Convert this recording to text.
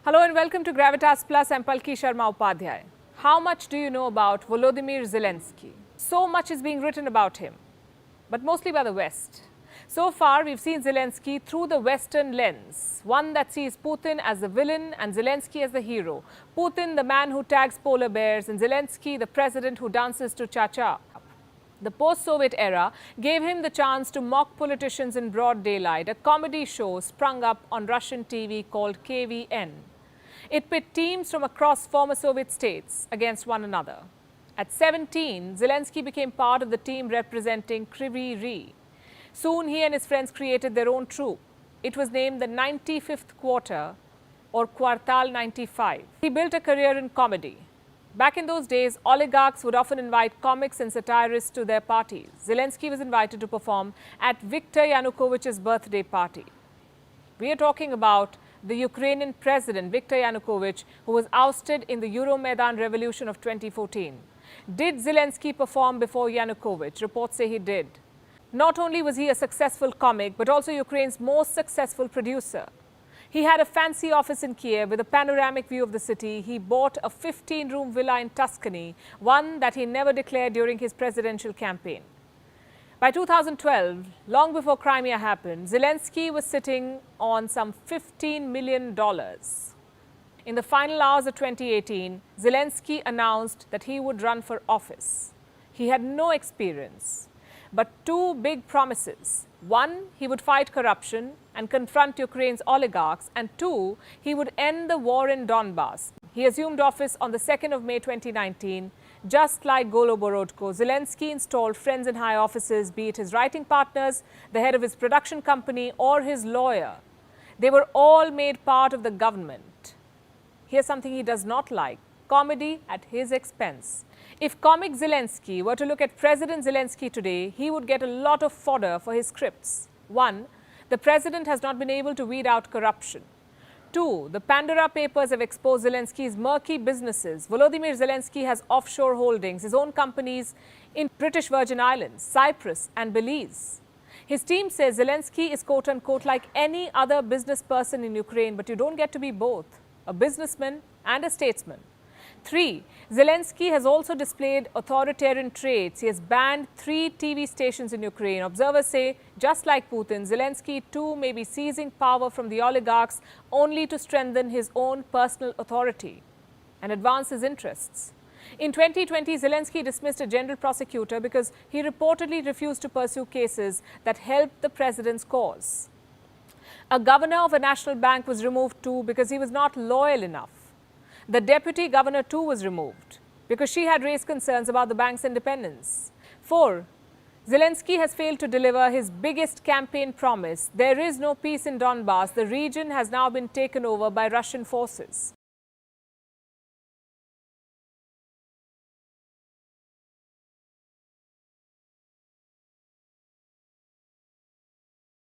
Hello and welcome to Gravitas Plus. I'm Palki Sharma Upadhyay. How much do you know about Volodymyr Zelensky? So much is being written about him, but mostly by the West. So far, we've seen Zelensky through the Western lens, one that sees Putin as the villain and Zelensky as the hero. Putin, the man who tags polar bears, and Zelensky, the president who dances to cha-cha. The post-Soviet era gave him the chance to mock politicians in broad daylight. A comedy show sprung up on Russian TV called KVN. It pit teams from across former Soviet states against one another. At 17, Zelensky became part of the team representing Kryvyi Rih. Soon, he and his friends created their own troupe. It was named the 95th Quarter, or Quartal 95. He built a career in comedy. Back in those days, oligarchs would often invite comics and satirists to their parties. Zelensky was invited to perform at Viktor Yanukovych's birthday party. We are talking about the Ukrainian president, Viktor Yanukovych, who was ousted in the Euromaidan revolution of 2014. Did Zelensky perform before Yanukovych? Reports say he did. Not only was he a successful comic, but also Ukraine's most successful producer. He had a fancy office in Kiev with a panoramic view of the city. He bought a 15-room villa in Tuscany, one that he never declared during his presidential campaign. By 2012, long before Crimea happened, Zelensky was sitting on some $15 million. In the final hours of 2018, Zelensky announced that he would run for office. He had no experience, but two big promises. One, he would fight corruption and confront Ukraine's oligarchs, and two, he would end the war in Donbass. He assumed office on the 2nd of May 2019. Just like Goloborodko, Zelensky installed friends in high offices, be it his writing partners, the head of his production company, or his lawyer. They were all made part of the government. Here's something he does not like: comedy at his expense. If comic Zelensky were to look at President Zelensky today, he would get a lot of fodder for his scripts. One, the president has not been able to weed out corruption. Two, the Pandora Papers have exposed Zelensky's murky businesses. Volodymyr Zelensky has offshore holdings, his own companies in British Virgin Islands, Cyprus and Belize. His team says Zelensky is quote-unquote like any other business person in Ukraine, but you don't get to be both, a businessman and a statesman. 3. Zelensky has also displayed authoritarian traits. He has banned 3 TV stations in Ukraine. Observers say, just like Putin, Zelensky too may be seizing power from the oligarchs only to strengthen his own personal authority and advance his interests. In 2020, Zelensky dismissed a general prosecutor because he reportedly refused to pursue cases that helped the president's cause. A governor of a national bank was removed too because he was not loyal enough. The deputy governor too was removed because she had raised concerns about the bank's independence. 4. Zelensky has failed to deliver his biggest campaign promise. There is no peace in Donbass. The region has now been taken over by Russian forces.